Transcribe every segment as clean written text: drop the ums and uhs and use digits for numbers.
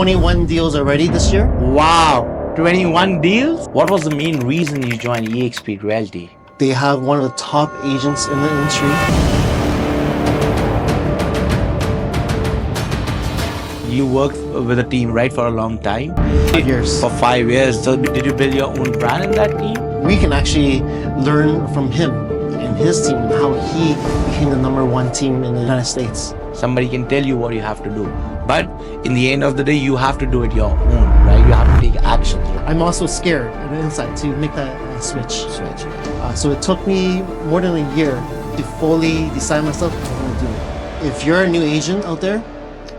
21 deals already this year. Wow, 21 deals? What was the main reason you joined eXp Realty? They have one of the top agents in the industry. You worked with a team, right, for a long time? 5 years. For 5 years. So did you build your own brand in that team? We can actually learn from him and his team and how he became the #1 team in the United States. Somebody can tell you what you have to do. But in the end of the day, you have to do it your own, right? You have to take action. I'm also scared on the inside to make that switch. So it took me more than a year to fully decide myself what I want to do. If you're a new agent out there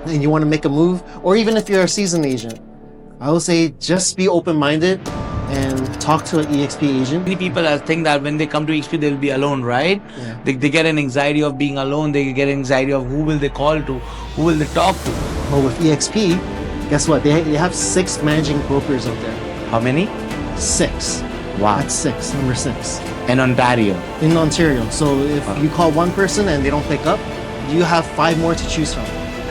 and you want to make a move, or even if you're a seasoned agent, I would say just be open-minded and talk to an eXp agent. Many people think that when they come to eXp, they'll be alone, right? Yeah. They get an anxiety of being alone. They get anxiety of who will they call to, who will they talk to. Well, with eXp, guess what? They have 6 managing brokers out there. How many? 6. Wow. That's 6, number 6. In Ontario. In Ontario. So if you call one person and they don't pick up, you have 5 more to choose from.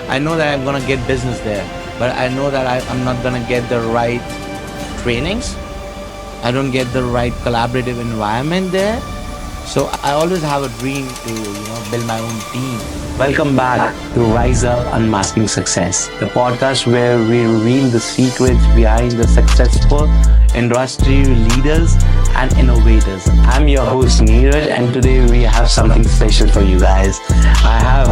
I know that I'm gonna get business there, but I know that I'm not gonna get the right trainings. I don't get the right collaborative environment there. So I always have a dream to, build my own team. Welcome back to Rise Up Unmasking Success, the podcast where we reveal the secrets behind the successful industry leaders and innovators. I'm your host Neeraj, and today we have something special for you guys. I have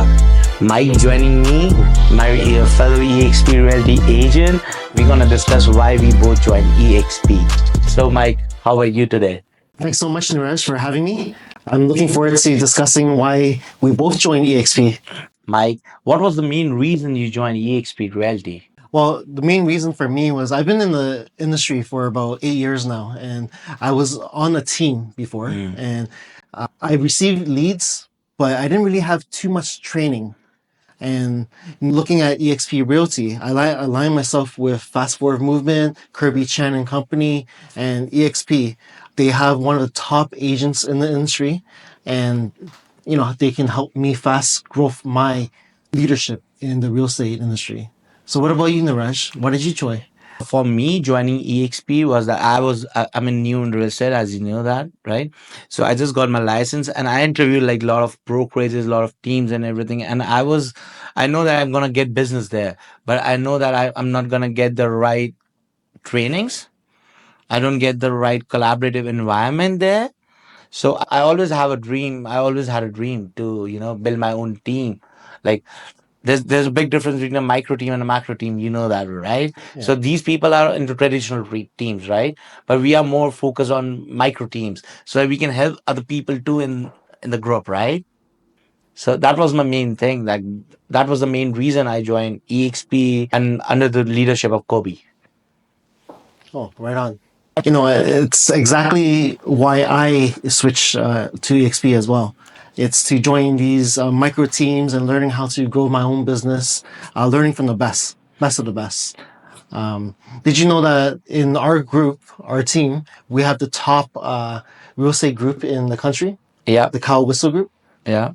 Mike joining me, my fellow eXp Realty agent. We're gonna discuss why we both joined eXp. So Mike, how are you today? Thanks so much, Niraj, for having me. I'm looking forward to discussing why we both joined eXp. Mike, what was the main reason you joined eXp Realty? Well, the main reason for me was I've been in the industry for about 8 years now, and I was on a team before, and I received leads, but I didn't really have too much training. And looking at eXp Realty, I align myself with Fast Forward Movement, Kirby Chan and Company, and eXp. They have one of the top agents in the industry, and they can help me fast grow my leadership in the real estate industry. So what about you, Niraj? What did you join? For me, joining eXp was that I'm a new in real estate, as you know that, right? So I just got my license and I interviewed like a lot of brokerages, a lot of teams and everything. And I know that I'm going to get business there, but I know that I'm not going to get the right trainings. I don't get the right collaborative environment there. So I always have a dream. I always had a dream to, build my own team. Like there's a big difference between a micro team and a macro team. You know that, right? Yeah. So these people are into traditional teams, right? But we are more focused on micro teams so that we can help other people too in the group, right? So that was my main thing. Like that was the main reason I joined eXp and under the leadership of Kobe. Oh, right on. It's exactly why I switched to eXp as well. It's to join these micro teams and learning how to grow my own business, learning from the best of the best. Did you know that in our group, our team, we have the top real estate group in the country? Yeah. The Cow Whistle Group. Yeah.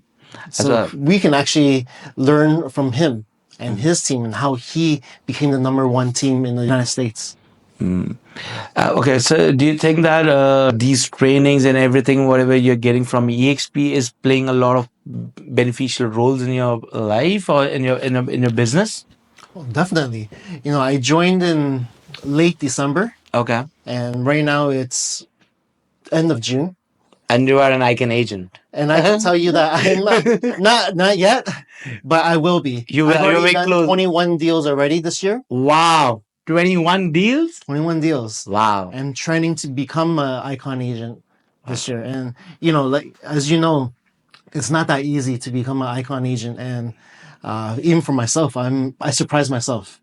So we can actually learn from him and his team and how he became the #1 team in the United States. Okay, so do you think that these trainings and everything, whatever you're getting from eXp, is playing a lot of beneficial roles in your life or in your business? Well, definitely. I joined in late December, Okay, and right now it's end of June. and you are an icon agent. And I can tell you that I'm not yet, but I will be. You're I've already very done close. 21 deals already this year. Wow, 21 deals. 21 deals. Wow. I'm training to become an icon agent this year. And like as you know, it's not that easy to become an icon agent. And even for myself, I surprise myself,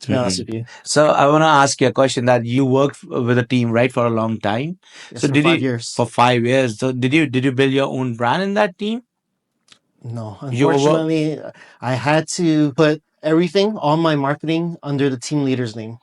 to be honest with you. So I want to ask you a question that you worked with a team, right, for a long time. Yes, So for did 5 you years. for 5 years? So did you build your own brand in that team? No, You were- unfortunately, I had to put everything, all my marketing, under the team leader's name.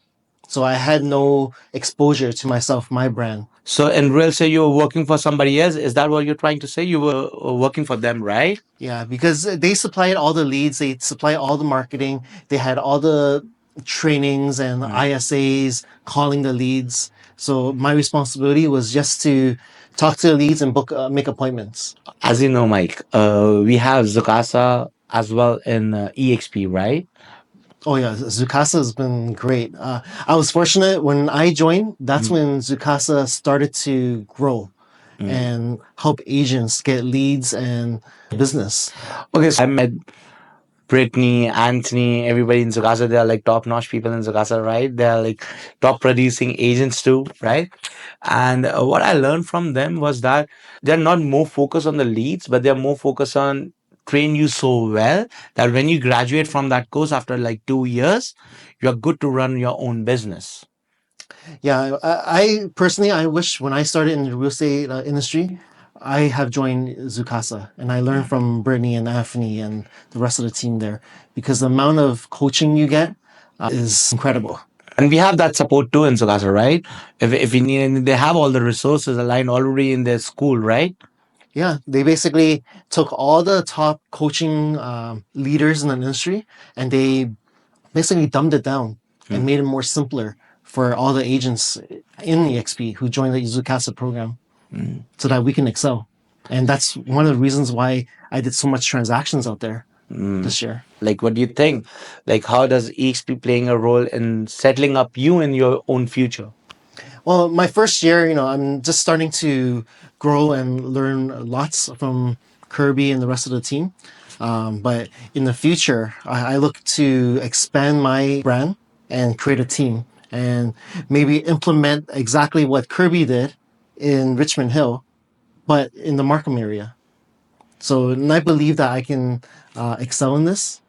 So I had no exposure to myself, my brand. So in real estate, you were working for somebody else. Is that what you're trying to say? You were working for them, right? Yeah, because they supplied all the leads, they supplied all the marketing, they had all the trainings and ISAs, calling the leads. So my responsibility was just to talk to the leads and book, make appointments. As you know, Mike, we have Zukasa as well in EXP, right? Oh yeah, Zukasa has been great. I was fortunate when I joined. That's when Zukasa started to grow and help agents get leads and business. Okay, so I met Brittany, Anthony, everybody in Zukasa. They are like top notch people in Zukasa, right? They are like top producing agents too, right? And what I learned from them was that they're not more focused on the leads, but they're more focused on train you so well that when you graduate from that course after like 2 years, you're good to run your own business. Yeah, I personally, I wish when I started in the real estate industry, I have joined Zukasa and I learned from Brittany and Anthony and the rest of the team there because the amount of coaching you get is incredible. And we have that support too in Zukasa, right? If we need anything, they have all the resources aligned already in their school, right? Yeah, they basically took all the top coaching leaders in the industry and they basically dumbed it down and made it more simpler for all the agents in the XP who joined the Zukasa program so that we can excel. And that's one of the reasons why I did so much transactions out there this year. Like, what do you think? Like, how does EXP playing a role in settling up you in your own future? Well, my first year, I'm just starting to grow and learn lots from Kirby and the rest of the team. But in the future, I look to expand my brand and create a team and maybe implement exactly what Kirby did in Richmond Hill, but in the Markham area. So, and I believe that I can excel in this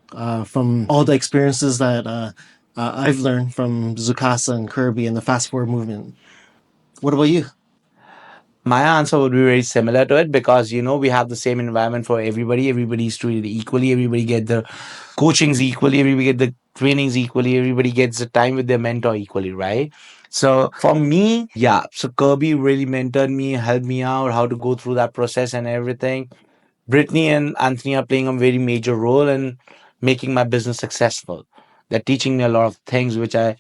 from all the experiences that I've learned from Zukasa and Kirby and the fast forward movement. What about you? My answer would be very similar to it because we have the same environment for everybody. Everybody's treated equally. Everybody get the coachings equally. Everybody get the trainings equally. Everybody gets the time with their mentor equally, right? So for me, yeah. So Kirby really mentored me, helped me out how to go through that process and everything. Brittany and Anthony are playing a very major role in making my business successful. They're teaching me a lot of things which I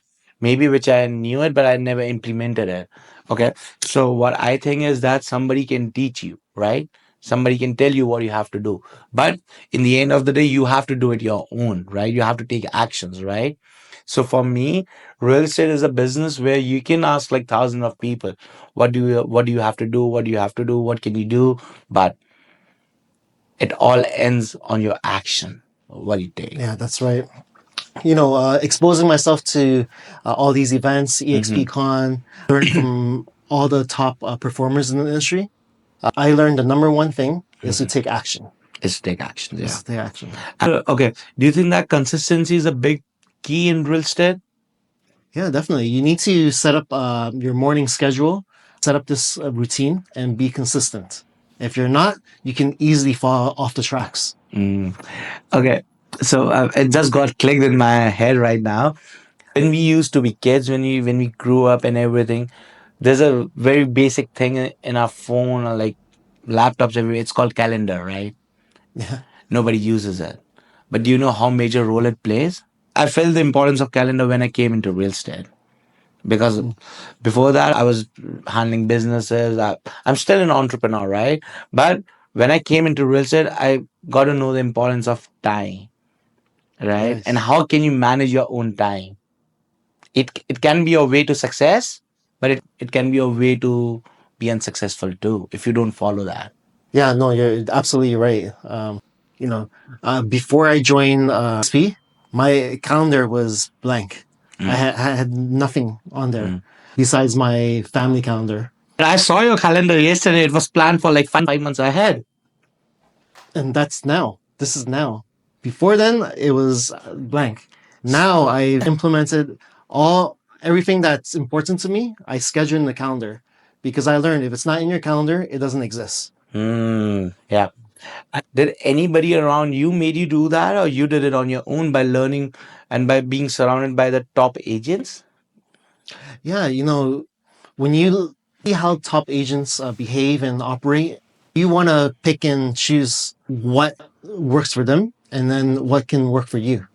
knew it, but I never implemented it. Okay. So what I think is that somebody can teach you, right? Somebody can tell you what you have to do. But in the end of the day, you have to do it your own, right? You have to take actions, right? So for me, real estate is a business where you can ask like thousands of people, what do you have to do? What do you have to do? What can you do? But it all ends on your action. What you take. Yeah, that's right. Exposing myself to all these events, EXP Con, learn from all the top performers in the industry. I learned the number one thing is to take action. Is take action. Yeah. Is to take action. Okay. Do you think that consistency is a big key in real estate? Yeah, definitely. You need to set up your morning schedule, set up this routine, and be consistent. If you're not, you can easily fall off the tracks. Okay. So it just got clicked in my head right now. When we used to be kids, when we grew up and everything, there's a very basic thing in our phone or like laptops everywhere. It's called calendar, right? Yeah. Nobody uses it. But do you know how major role it plays? I felt the importance of calendar when I came into real estate because before that I was handling businesses. I'm still an entrepreneur, right? But when I came into real estate, I got to know the importance of time, right? And Yes. how can you manage your own time? It can be a way to success, but it can be a way to be unsuccessful too if you don't follow that. Yeah, no, you're absolutely right. Before I joined XP, my calendar was blank. I had nothing on there besides my family calendar. And I saw your calendar yesterday. It was planned for like 5 months ahead. And that's now. This is now. Before then, it was blank. Now I've implemented everything that's important to me. I schedule in the calendar because I learned if it's not in your calendar, it doesn't exist. Yeah. Did anybody around you made you do that, or you did it on your own by learning and by being surrounded by the top agents? Yeah, when you see how top agents behave and operate, you want to pick and choose what works for them and then what can work for you.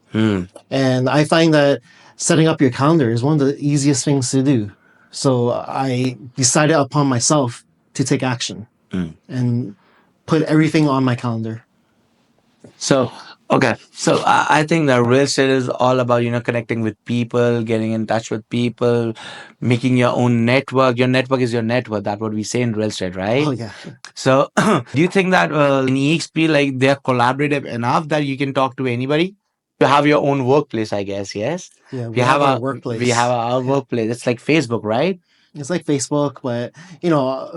And I find that setting up your calendar is one of the easiest things to do. So I decided upon myself to take action and put everything on my calendar. So, okay. So I think that real estate is all about, connecting with people, getting in touch with people, making your own network. Your network is your network. That's what we say in real estate, right? Oh yeah. So, do you think that in EXP, like they're collaborative enough that you can talk to anybody? You have your own workplace, I guess. Yes. Yeah, We we have have our we have workplace. our Yeah. workplace. It's like Facebook, right? It's like Facebook, but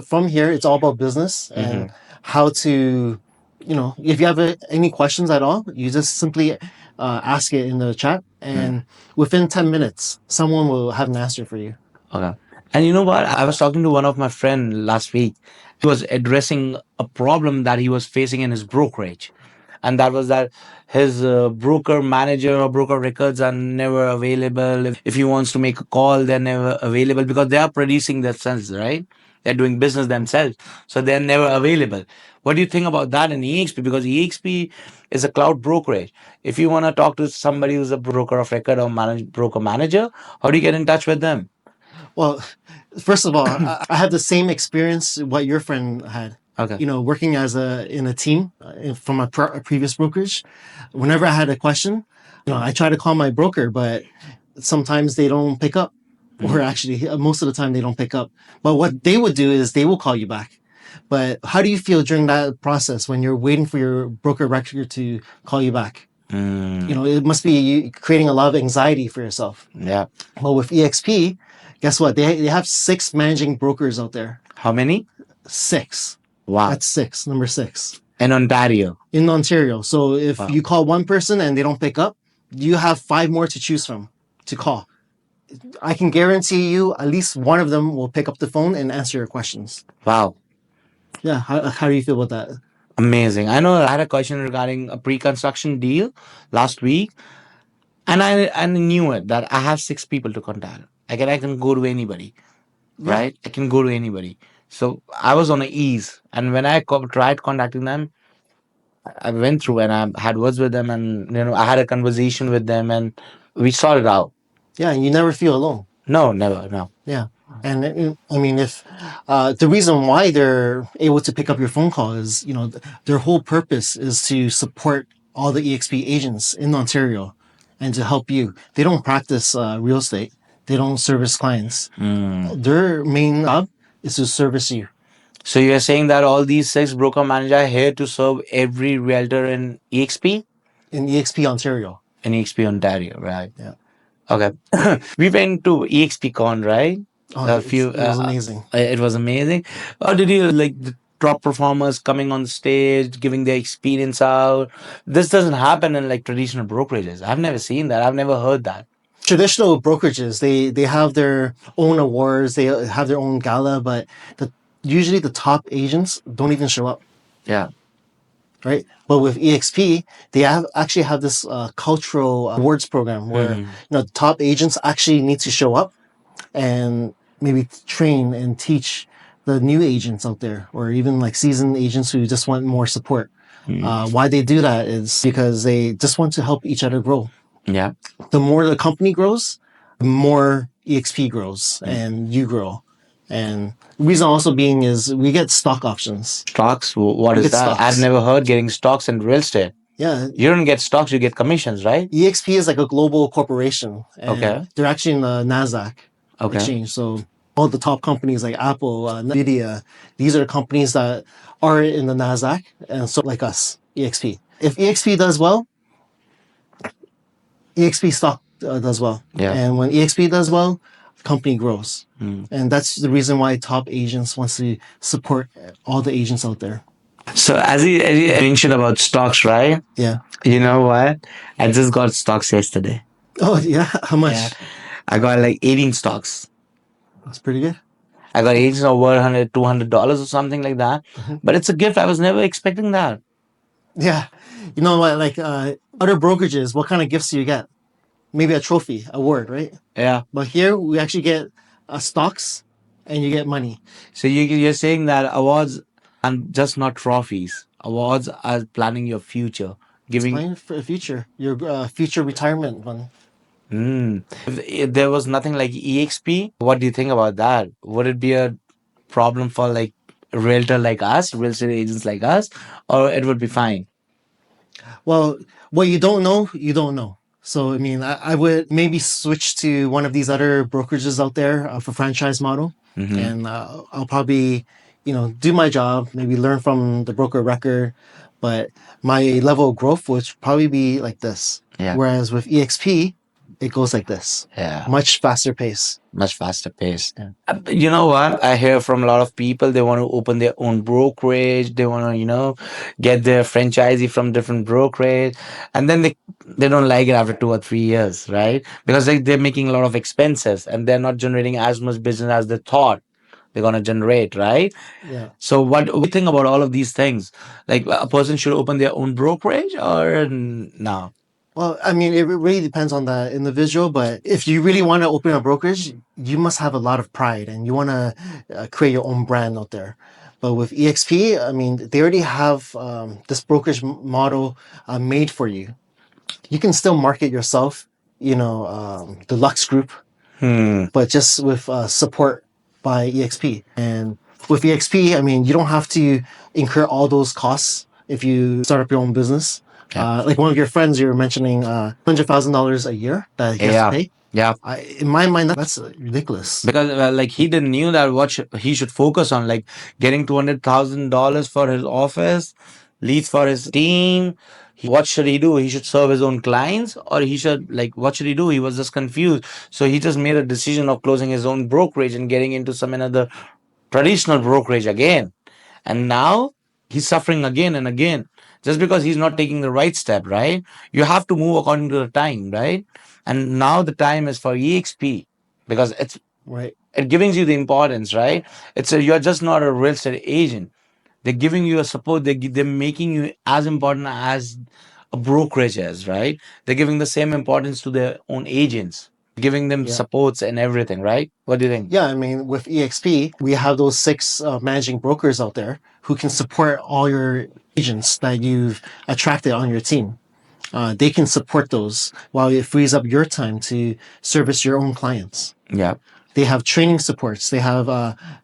from here it's all about business and how to, if you have any questions at all, you just simply ask it in the chat, and within 10 minutes, someone will have an answer for you. Okay. And you know what? I was talking to one of my friend last week. He was addressing a problem that he was facing in his brokerage. And that was that his broker manager or broker records are never available. If he wants to make a call, they're never available because they are producing themselves, right? They're doing business themselves. So they're never available. What do you think about that in EXP? Because EXP is a cloud brokerage. If you want to talk to somebody who's a broker of record or broker manager, how do you get in touch with them? Well, first of all, I have the same experience what your friend had. Okay. Working in a team from a previous brokerage. Whenever I had a question, I try to call my broker, but sometimes they don't pick up, or actually, most of the time they don't pick up. But what they would do is they will call you back. But how do you feel during that process when you're waiting for your broker record to call you back? It must be creating a lot of anxiety for yourself. Yeah. Well, with EXP, guess what? They have 6 managing brokers out there. How many? 6. Wow. That's 6, number 6. In Ontario. In Ontario. So if Wow. you call one person and they don't pick up, you have 5 more to choose from to call. I can guarantee you at least one of them will pick up the phone and answer your questions. Wow. Yeah. How do you feel about that? Amazing. I know I had a question regarding a pre-construction deal last week, and I knew it that I have 6 people to contact. I can go to anybody, Yeah. right? I can go to anybody. So I was on a ease, and when I tried contacting them, I went through and I had words with them, and I had a conversation with them, and we sorted out. Yeah. And you never feel alone. No, never, no. Yeah. And I mean, if the reason why they're able to pick up your phone call is, their whole purpose is to support all the EXP agents in Ontario and to help you. They don't practice real estate. They don't service clients. Their main job is to service you. So you're saying that all these 6 broker managers are here to serve every realtor in EXP? In EXP Ontario. In EXP Ontario, right? Yeah. Okay. We went to EXP Con, right? Oh, It was amazing. It was amazing. How did you like the top performers coming on stage, giving their experience out? This doesn't happen in like traditional brokerages. I've never seen that. I've never heard that. Traditional brokerages, they have their own awards, they have their own gala, but usually the top agents don't even show up. Yeah. Right. But with EXP, they actually have this cultural awards program where the top agents actually need to show up and maybe train and teach the new agents out there, or even like seasoned agents who just want more support. Why they do that is because they just want to help each other grow. Yeah. The more the company grows, the more EXP grows and you grow. And the reason also being is we get stock options. Stocks? What We is get that? stocks. I've never heard getting stocks in real estate. Yeah. You don't get stocks, you get commissions, right? EXP is like a global corporation. And Okay. they're actually in the NASDAQ exchange. So all the top companies like Apple, Nvidia, these are companies that are in the NASDAQ. And so like us, EXP. If EXP does well, EXP stock does well. Yeah. And when EXP does well, the company grows. And that's the reason why top agents wants to support all the agents out there. So as you mentioned about stocks, right? Yeah. You know what? I just got stocks yesterday. Oh, yeah. How much? Yeah. I got like 18 stocks. That's pretty good. I got 18 over $100, $200 or something like that. But it's a gift. I was never expecting that. Yeah. You know what? Like other brokerages, what kind of gifts do you get? Maybe a trophy, award, right? Yeah. But here we actually get stocks and you get money. So you're saying that awards are just not trophies. Awards are planning your future, giving Plan for the future, your future retirement fund. If there was nothing like EXP, what do you think about that? Would it be a problem for like realtor like us, real estate agents like us, or it would be fine? Well, what you don't know, you don't know. So, I mean, I would maybe switch to one of these other brokerages out there for franchise model. And I'll probably, do my job, maybe learn from the broker record. But my level of growth would probably be like this. Yeah. Whereas with EXP, it goes like this. Yeah. Much faster pace. Much faster pace. Yeah. You know what? I hear from a lot of people they want to open their own brokerage. They want to, get their franchisee from different brokerage, and then they don't like it after 2 or 3 years, right? Because they're making a lot of expenses and they're not generating as much business as they thought they're gonna generate, right? Yeah. So what do you think about all of these things? Like a person should open their own brokerage or no? Well, I mean, it really depends on the individual, but if you really want to open a brokerage, you must have a lot of pride and you want to create your own brand out there. But with EXP, I mean, they already have this brokerage model made for you. You can still market yourself, the Lux Group, but just with support by EXP. And with EXP, I mean, you don't have to incur all those costs if you start up your own business. Yeah. Like one of your friends, you were mentioning $100,000 a year that he has Yeah. to pay. Yeah. In my mind, that's ridiculous. Because like he didn't knew that what he should focus on, like getting $200,000 for his office, leads for his team. What should he do? He should serve his own clients, or he should like what should he do? He was just confused, so he just made a decision of closing his own brokerage and getting into some another traditional brokerage again. And now he's suffering again and again just because he's not taking the right step, right? You have to move according to the time, right? And now the time is for EXP because Right. it giving you the importance, right? You're just not a real estate agent. They're giving you a support. They're making you as important as a brokerage is, right? They're giving the same importance to their own agents, giving them Yeah. supports and everything, right? What do you think? Yeah, I mean, with EXP, we have those six managing brokers out there who can support all your agents that you've attracted on your team. They can support those while it frees up your time to service your own clients. Yeah. They have training supports. They have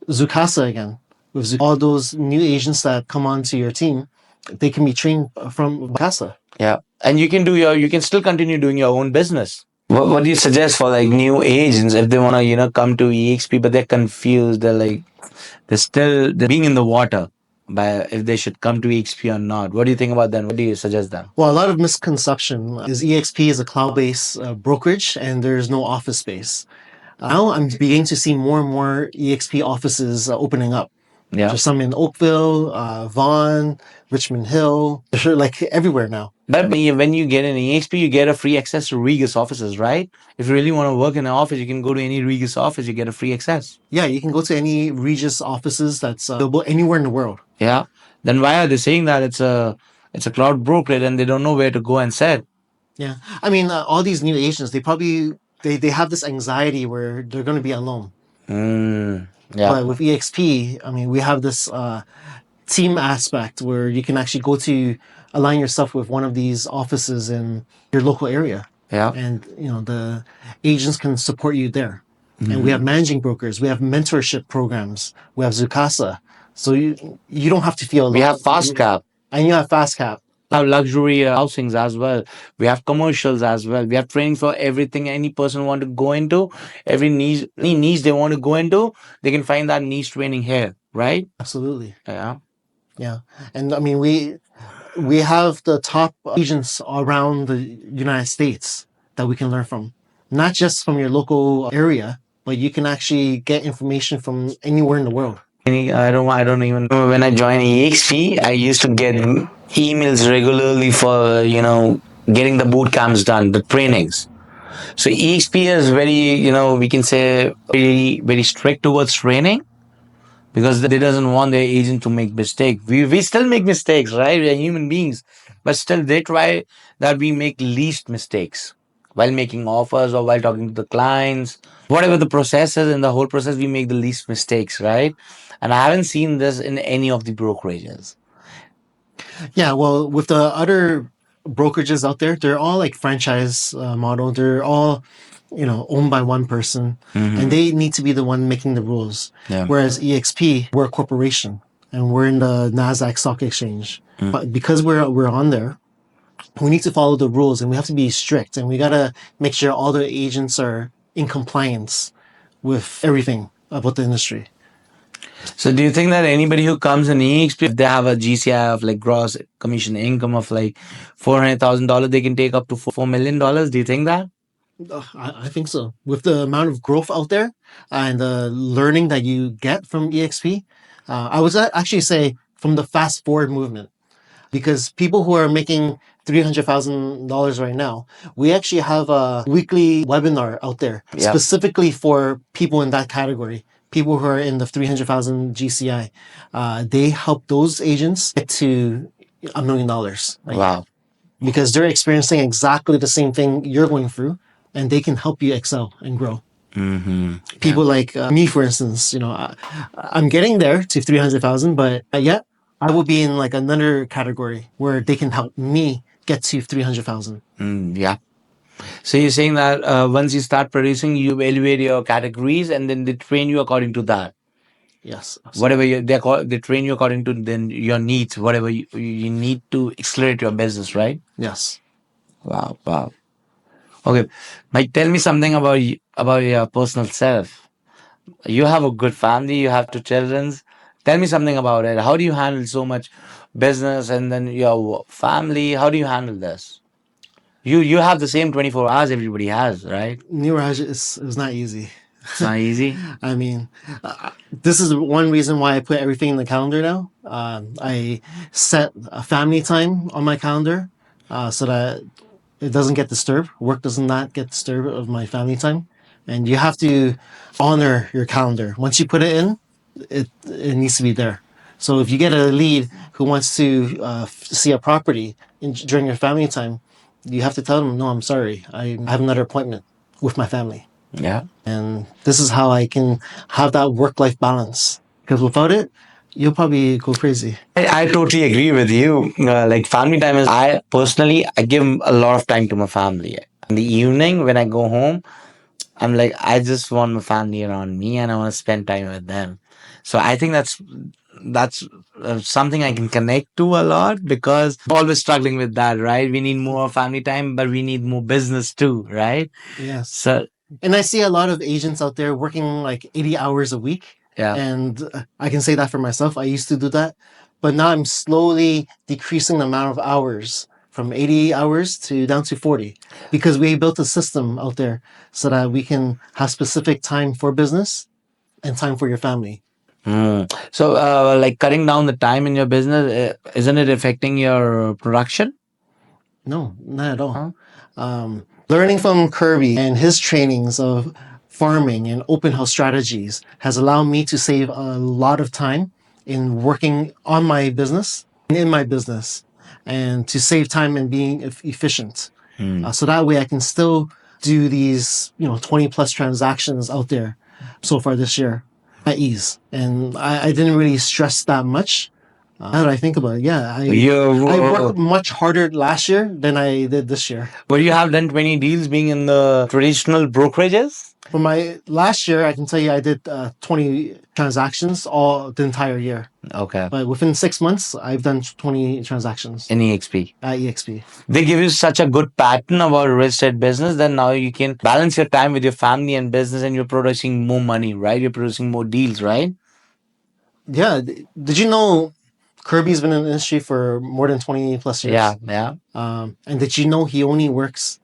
Zukasa again. With all those new agents that come onto your team, they can be trained from Zukasa. Yeah. And you can still continue doing your own business. What do you suggest for like new agents if they want to, come to EXP, but they're confused? They're being in the water by if they should come to EXP or not. What do you think about that? What do you suggest them? Well, a lot of misconception is EXP is a cloud-based brokerage and there's no office space. Now I'm beginning to see more and more EXP offices opening up. Yeah. There's some in Oakville, Vaughan, Richmond Hill, like everywhere now. But when you get an EXP, you get a free access to Regus offices, right? If you really want to work in an office, you can go to any Regus office, you get a free access. Yeah, you can go to any Regis offices that's available anywhere in the world. Yeah. Then why are they saying that it's a cloud brokerage and they don't know where to go and set? Yeah, I mean, all these new agents, they have this anxiety where they're going to be alone. Yeah. But with EXP, I mean, we have this team aspect where you can actually go to align yourself with one of these offices in your local area. Yeah. And the agents can support you there. And we have managing brokers, we have mentorship programs, we have Zukasa. So you don't have to feel alone. We have fast cap. And you have fast cap. We have luxury housings as well. We have commercials as well. We have training for everything any person want to go into. Any niche they want to go into, they can find that niche training here, right? Absolutely. Yeah. Yeah. And I mean, we have the top agents around the United States that we can learn from, not just from your local area, but you can actually get information from anywhere in the world. I don't even remember when I joined EXP, I used to get emails regularly for, getting the boot camps done, the trainings. So EXP is very, we can say very, very strict towards training because they doesn't want their agent to make mistakes. We still make mistakes, right? We are human beings, but still they try that we make least mistakes while making offers or while talking to the clients. Whatever the process is, in the whole process, we make the least mistakes, right? And I haven't seen this in any of the brokerages. Yeah, well, with the other brokerages out there, they're all like franchise model. They're all, owned by one person, and they need to be the one making the rules. Yeah. Whereas EXP, we're a corporation, and we're in the Nasdaq Stock Exchange. But because we're on there, we need to follow the rules, and we have to be strict, and we gotta make sure all the agents are in compliance with everything about the industry. So do you think that anybody who comes in EXP, if they have a GCI of like gross commission income of like $400,000, they can take up to $4 million? Do you think that? I think so. With the amount of growth out there and the learning that you get from EXP, I would actually say from the fast forward movement, because people who are making $300,000 right now, we actually have a weekly webinar out there specifically for people in that category. People who are in the 300,000 GCI, they help those agents get to $1 million. Wow. Because they're experiencing exactly the same thing you're going through, and they can help you excel and grow. People like me, for instance, I'm getting there to 300,000, but yet I will be in like another category where they can help me get to 300,000. Yeah. So you're saying that once you start producing, you evaluate your categories and then they train you according to that. Yes. Absolutely. Whatever they train you according to then your needs, whatever you need to accelerate your business, right? Yes. Wow, wow. Okay, Mike, tell me something about your personal self. You have a good family. You have two children. Tell me something about it. How do you handle so much business and then your family? How do you handle this? You have the same 24 hours everybody has, right? Niraj is not easy. It's not easy. I mean, this is one reason why I put everything in the calendar now. I set a family time on my calendar so that it doesn't get disturbed. Work does not get disturbed of my family time. And you have to honor your calendar. Once you put it in, it needs to be there. So if you get a lead who wants to see a property during your family time, you have to tell them, no, I'm sorry. I have another appointment with my family. Yeah. And this is how I can have that work-life balance. Because without it, you'll probably go crazy. I totally agree with you. Like family time is, I personally, I give a lot of time to my family. In the evening when I go home, I'm like, I just want my family around me and I want to spend time with them. So I think that's something I can connect to a lot because I'm always struggling with that, right? We need more family time, but we need more business too, right? Yes. So, and I see a lot of agents out there working like 80 hours a week. yeah. And I can say that for myself. I used to do that. But now I'm slowly decreasing the amount of hours from 80 hours to down to 40 because we built a system out there so that we can have specific time for business and time for your family. So, like cutting down the time in your business, isn't it affecting your production? No, not at all. Learning from Kirby and his trainings of farming and open house strategies has allowed me to save a lot of time in working on my business and in my business and to save time and being efficient. So that way I can still do these, 20 plus transactions out there so far this year at ease. And I didn't really stress that much. Now that I think about it, yeah, I worked much harder last year than I did this year. But you have done 20 deals being in the traditional brokerages? For my last year, I can tell you I did 20 transactions all the entire year. Okay. But within 6 months, I've done 20 transactions In EXP. at EXP. They give you such a good pattern about real estate business, then now you can balance your time with your family and business and you're producing more money, right? You're producing more deals, right? Yeah. Did you know Kirby's been in the industry for more than 20 plus years? Yeah, yeah. And did you know he only works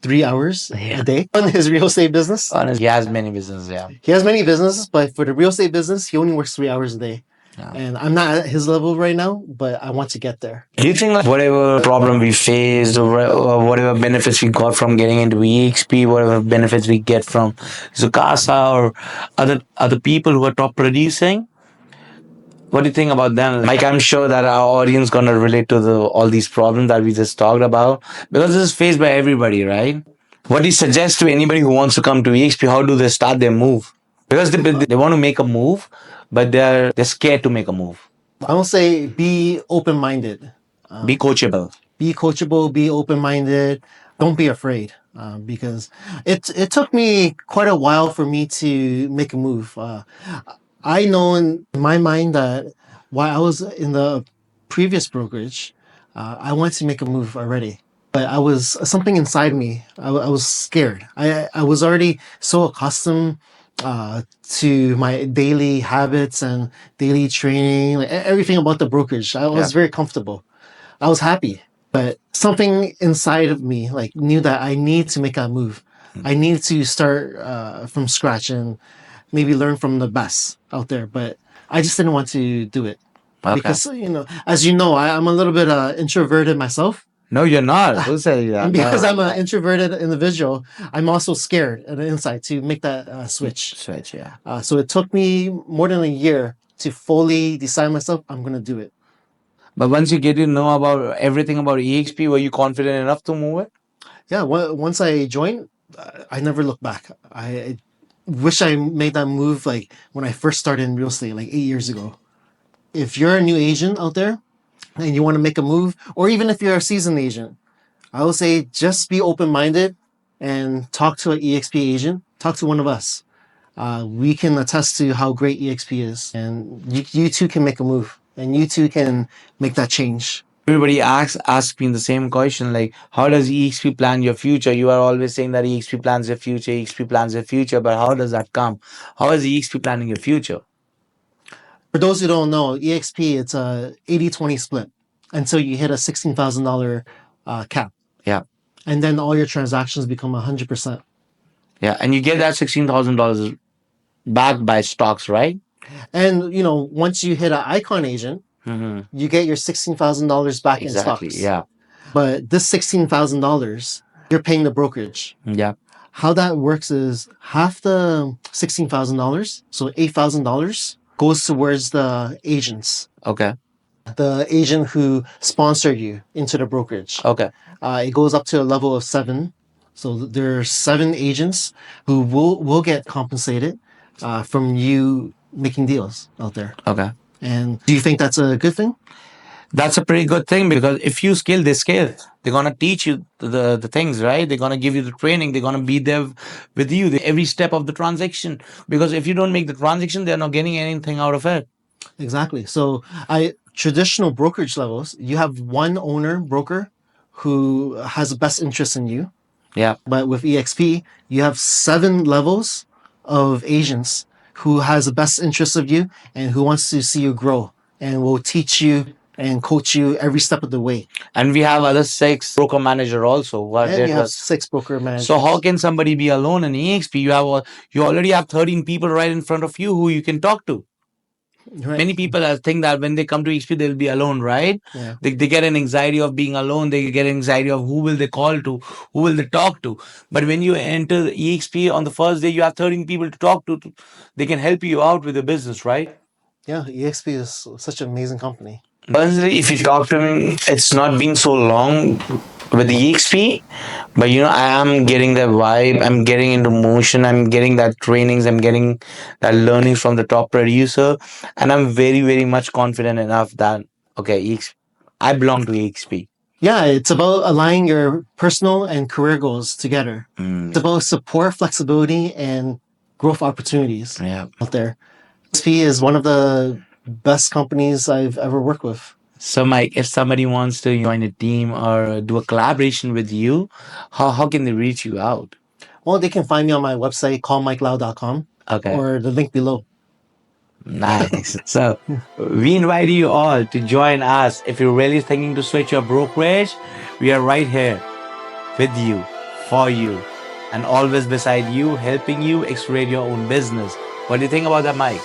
3 hours a day on his real estate business? Honestly, he has many businesses, yeah. He has many businesses, but for the real estate business, he only works 3 hours a day. Yeah. And I'm not at his level right now, but I want to get there. Do you think like whatever problem we faced or whatever benefits we got from getting into EXP, whatever benefits we get from Zukasa or other people who are top producing, what do you think about them? Mike, I'm sure that our audience gonna relate to all these problems that we just talked about because this is faced by everybody, right? What do you suggest to anybody who wants to come to EXP? How do they start their move? Because they want to make a move, but they're scared to make a move. I will say be open-minded. Be coachable. be coachable, be open-minded. Don't be afraid, because it took me quite a while for me to make a move. I know in my mind that while I was in the previous brokerage, I wanted to make a move already. But I was something inside me. I was scared. I was already so accustomed to my daily habits and daily training, like everything about the brokerage. I was very comfortable. I was happy, but something inside of me like knew that I need to make a move. I need to start from scratch and maybe learn from the best out there. But I just didn't want to do it because as you know, I'm a little bit introverted myself. No, you're not. Who said that? And because No. I'm an introverted individual, I'm also scared on the inside to make that switch. Yeah. So it took me more than a year to fully decide myself, I'm going to do it. But once you get to know about everything about EXP, were you confident enough to move it? Yeah, once I joined, I never looked back. I wish I made that move like when I first started in real estate, like 8 years ago. If you're a new agent out there and you want to make a move, or even if you're a seasoned agent, I would say just be open-minded and talk to an EXP agent. Talk to one of us. We can attest to how great EXP is, and you too can make a move, and you too can make that change. Everybody asks me the same question, like, how does EXP plan your future? You are always saying that EXP plans your future, EXP plans your future, but how does that come? How is EXP planning your future? For those who don't know, EXP, it's a 80-20 split until you hit a $16,000 cap. Yeah. And then all your transactions become 100%. Yeah, and you get that $16,000 back by stocks, right? And, once you hit an icon agent, you get your $16,000 back in stocks. Yeah. But this $16,000, you're paying the brokerage. Yeah. How that works is half the $16,000, so $8,000, goes towards the agents. Okay. The agent who sponsor you into the brokerage. Okay. It goes up to a level of 7. So there are 7 agents who will get compensated from you making deals out there. Okay. And do you think that's a good thing? That's a pretty good thing, because if you scale, they scale. They're going to teach you the things, right? They're going to give you the training. They're going to be there with you every step of the transaction. Because if you don't make the transaction, they're not getting anything out of it. Exactly. So traditional brokerage levels, you have one owner broker who has the best interest in you. Yeah. But with EXP, you have 7 levels of agents who has the best interest of you and who wants to see you grow and will teach you and coach you every step of the way. And we have other 6 broker manager also. And you have 6 broker managers. So how can somebody be alone in EXP? You already have 13 people right in front of you who you can talk to. Right. Many people think that when they come to EXP, they'll be alone, right? Yeah. They get an anxiety of being alone. They get an anxiety of who will they call to, who will they talk to. But when you enter the EXP on the first day, you have 13 people to talk to. They can help you out with the business, right? Yeah, EXP is such an amazing company. Personally, if you talk to me, it's not been so long with the EXP, but I am getting that vibe. I'm getting into motion. I'm getting that trainings. I'm getting that learnings from the top producer, and I'm very, very much confident enough that EXP, I belong to EXP. Yeah, it's about aligning your personal and career goals together. It's about support, flexibility, and growth opportunities out there. EXP is one of the best companies I've ever worked with. So, Mike, if somebody wants to join a team or do a collaboration with you, how can they reach you out? Well, they can find me on my website, callmikelau.com, or the link below. Nice. So, we invite you all to join us. If you're really thinking to switch your brokerage, we are right here with you, for you, and always beside you, helping you accelerate your own business. What do you think about that, Mike?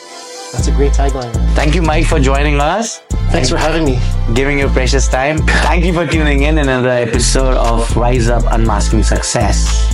That's a great tagline. Thank you, Mike, for joining us. Thanks for having me. Giving your precious time. Thank you for tuning in another episode of Rise Up Unmasking Success.